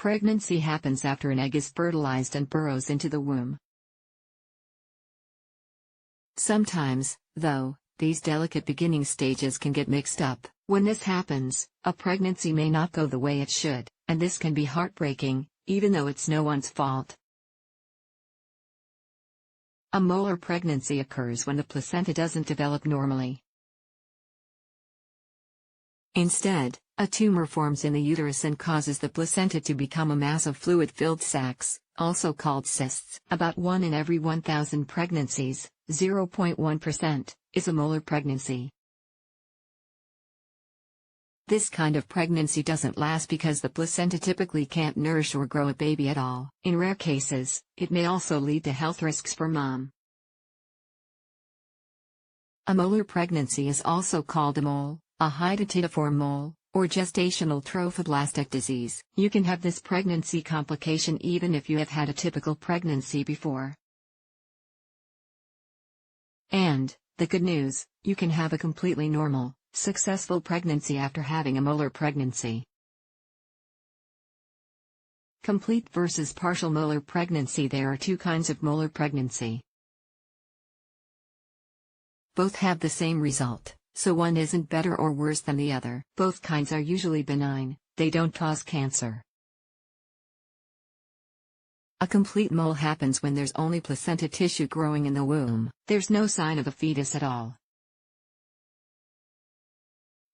Pregnancy happens after an egg is fertilized and burrows into the womb. Sometimes, though, these delicate beginning stages can get mixed up. When this happens, a pregnancy may not go the way it should, and this can be heartbreaking, even though it's no one's fault. A molar pregnancy occurs when the placenta doesn't develop normally. Instead, a tumor forms in the uterus and causes the placenta to become a mass of fluid-filled sacs, also called cysts. About 1 in every 1,000 pregnancies, 0.1%, is a molar pregnancy. This kind of pregnancy doesn't last because the placenta typically can't nourish or grow a baby at all. In rare cases, it may also lead to health risks for mom. A molar pregnancy is also called a mole, a hydatidiform mole, or gestational trophoblastic disease. You can have this pregnancy complication even if you have had a typical pregnancy before. And, the good news, you can have a completely normal, successful pregnancy after having a molar pregnancy. Complete versus partial molar pregnancy. There are two kinds of molar pregnancy. Both have the same result, so one isn't better or worse than the other. Both kinds are usually benign, they don't cause cancer. A complete mole happens when there's only placenta tissue growing in the womb. There's no sign of a fetus at all.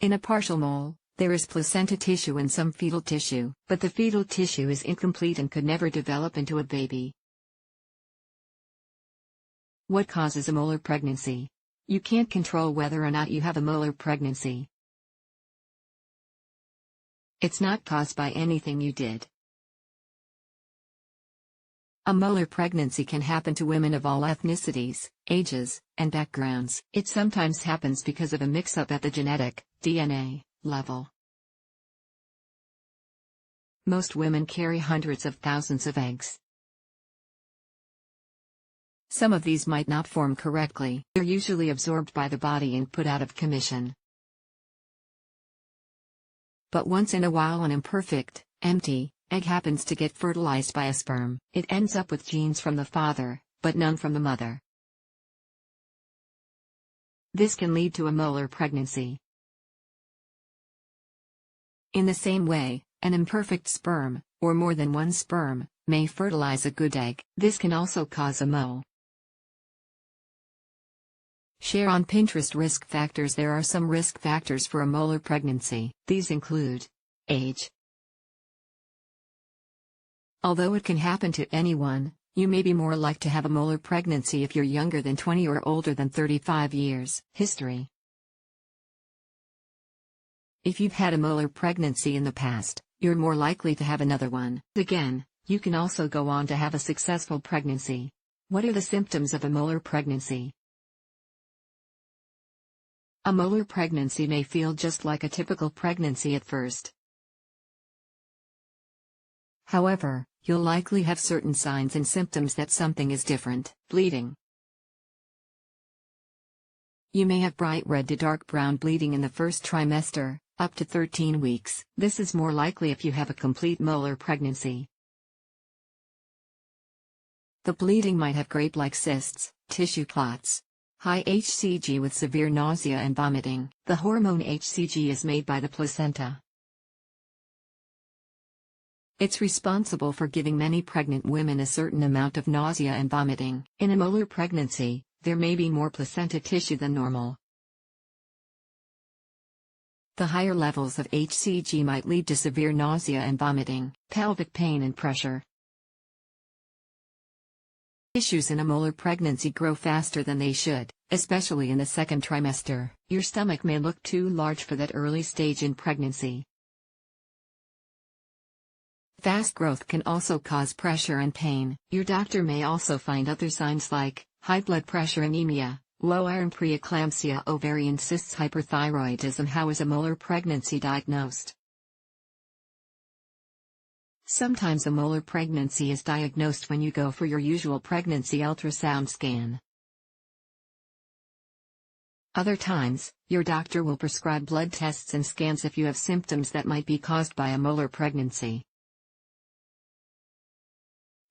In a partial mole, there is placenta tissue and some fetal tissue, but the fetal tissue is incomplete and could never develop into a baby. What causes a molar pregnancy? You can't control whether or not you have a molar pregnancy. It's not caused by anything you did. A molar pregnancy can happen to women of all ethnicities, ages, and backgrounds. It sometimes happens because of a mix-up at the genetic, DNA, level. Most women carry hundreds of thousands of eggs. Some of these might not form correctly. They're usually absorbed by the body and put out of commission. But once in a while an imperfect, empty, egg happens to get fertilized by a sperm. It ends up with genes from the father, but none from the mother. This can lead to a molar pregnancy. In the same way, an imperfect sperm, or more than one sperm, may fertilize a good egg. This can also cause a mole. Share on Pinterest risk factors. There are some risk factors for a molar pregnancy. These include age. Although it can happen to anyone, you may be more likely to have a molar pregnancy if you're younger than 20 or older than 35 years. History. If you've had a molar pregnancy in the past, you're more likely to have another one. Again, you can also go on to have a successful pregnancy. What are the symptoms of a molar pregnancy? A molar pregnancy may feel just like a typical pregnancy at first. However, you'll likely have certain signs and symptoms that something is different. Bleeding. You may have bright red to dark brown bleeding in the first trimester, up to 13 weeks. This is more likely if you have a complete molar pregnancy. The bleeding might have grape-like cysts, tissue clots. High HCG with severe nausea and vomiting. The hormone HCG is made by the placenta. It's responsible for giving many pregnant women a certain amount of nausea and vomiting. In a molar pregnancy, there may be more placenta tissue than normal. The higher levels of HCG might lead to severe nausea and vomiting. Pelvic pain and pressure. Tissues in a molar pregnancy grow faster than they should, especially in the second trimester. Your stomach may look too large for that early stage in pregnancy. Fast growth can also cause pressure and pain. Your doctor may also find other signs like high blood pressure, anemia, low iron, preeclampsia, ovarian cysts, hyperthyroidism. How is a molar pregnancy diagnosed? Sometimes a molar pregnancy is diagnosed when you go for your usual pregnancy ultrasound scan. Other times, your doctor will prescribe blood tests and scans if you have symptoms that might be caused by a molar pregnancy.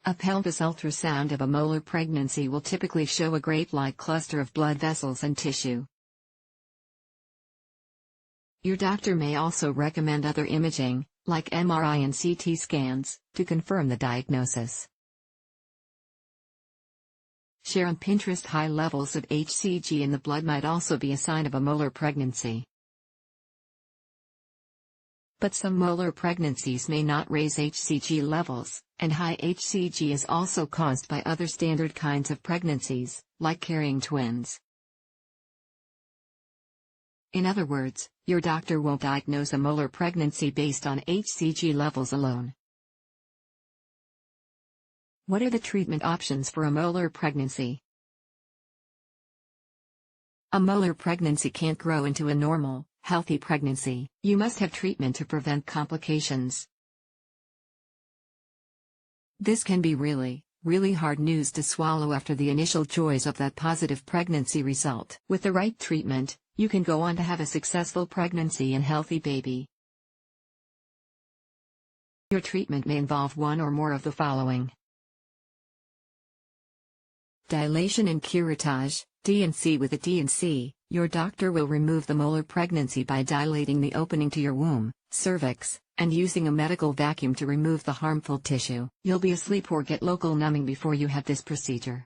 A pelvis ultrasound of a molar pregnancy will typically show a grape-like cluster of blood vessels and tissue. Your doctor may also recommend other imaging, like MRI and CT scans, to confirm the diagnosis. Share on Pinterest. High levels of hCG in the blood might also be a sign of a molar pregnancy. But some molar pregnancies may not raise hCG levels, and high hCG is also caused by other standard kinds of pregnancies, like carrying twins. In other words, your doctor won't diagnose a molar pregnancy based on hCG levels alone. What are the treatment options for a molar pregnancy? A molar pregnancy can't grow into a normal, healthy pregnancy. You must have treatment to prevent complications. This can be really hard news to swallow after the initial joys of that positive pregnancy result. With the right treatment, you can go on to have a successful pregnancy and healthy baby. Your treatment may involve one or more of the following: dilation and curettage, D&C. With a D&C, your doctor will remove the molar pregnancy by dilating the opening to your womb, cervix, and using a medical vacuum to remove the harmful tissue. You'll be asleep or get local numbing before you have this procedure.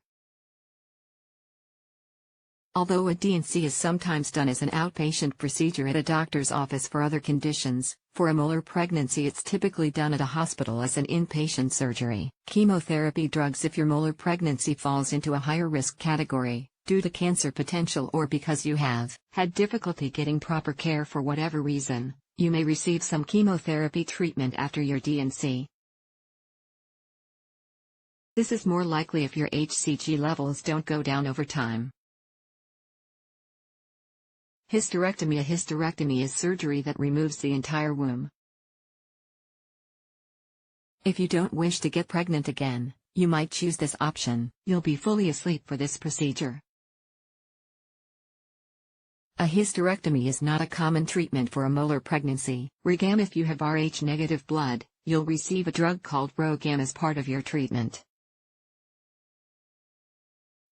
Although a D&C is sometimes done as an outpatient procedure at a doctor's office for other conditions, for a molar pregnancy it's typically done at a hospital as an inpatient surgery. Chemotherapy drugs. If your molar pregnancy falls into a higher risk category, due to cancer potential or because you have had difficulty getting proper care for whatever reason, you may receive some chemotherapy treatment after your D&C. This is more likely if your hCG levels don't go down over time. Hysterectomy. A hysterectomy is surgery that removes the entire womb. If you don't wish to get pregnant again, you might choose this option. You'll be fully asleep for this procedure. A hysterectomy is not a common treatment for a molar pregnancy. RhoGAM. If you have Rh-negative blood, you'll receive a drug called RhoGAM as part of your treatment.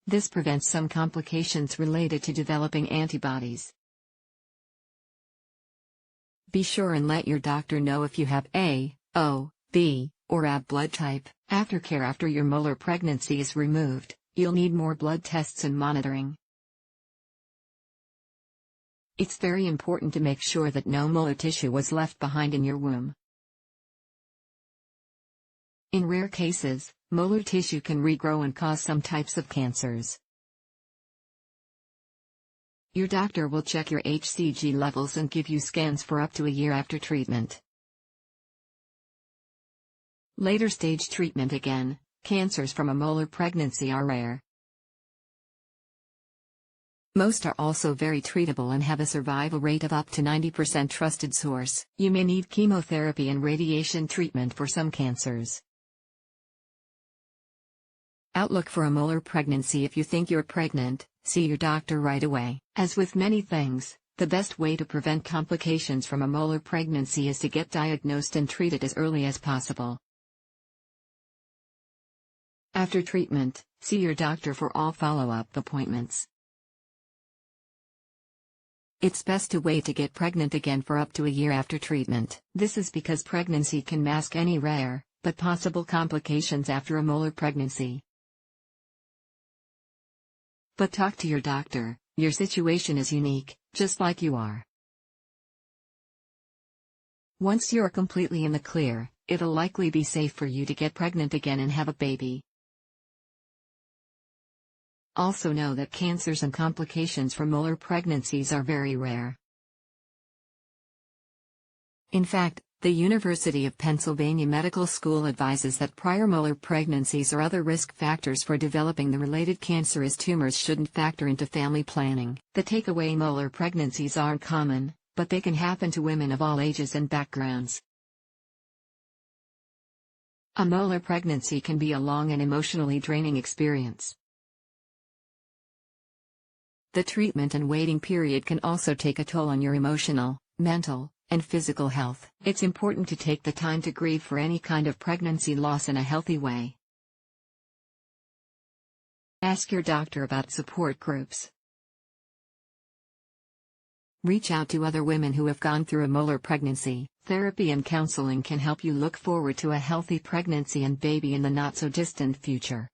This prevents some complications related to developing antibodies. Be sure and let your doctor know if you have A, O, B, or AB blood type. Aftercare. After your molar pregnancy is removed, you'll need more blood tests and monitoring. It's very important to make sure that no molar tissue was left behind in your womb. In rare cases, molar tissue can regrow and cause some types of cancers. Your doctor will check your hCG levels and give you scans for up to a year after treatment. Later stage treatment. Again, cancers from a molar pregnancy are rare. Most are also very treatable and have a survival rate of up to 90%. Trusted source. You may need chemotherapy and radiation treatment for some cancers. Outlook for a molar pregnancy. If you think you're pregnant, see your doctor right away. As with many things, the best way to prevent complications from a molar pregnancy is to get diagnosed and treated as early as possible. After treatment, see your doctor for all follow-up appointments. It's best to wait to get pregnant again for up to a year after treatment. This is because pregnancy can mask any rare, but possible complications after a molar pregnancy. But talk to your doctor. Your situation is unique, just like you are. Once you're completely in the clear, it'll likely be safe for you to get pregnant again and have a baby. Also know that cancers and complications from molar pregnancies are very rare. In fact, the University of Pennsylvania Medical School advises that prior molar pregnancies or other risk factors for developing the related cancerous tumors shouldn't factor into family planning. The takeaway: molar pregnancies aren't common, but they can happen to women of all ages and backgrounds. A molar pregnancy can be a long and emotionally draining experience. The treatment and waiting period can also take a toll on your emotional, mental, and physical health. It's important to take the time to grieve for any kind of pregnancy loss in a healthy way. Ask your doctor about support groups. Reach out to other women who have gone through a molar pregnancy. Therapy and counseling can help you look forward to a healthy pregnancy and baby in the not-so-distant future.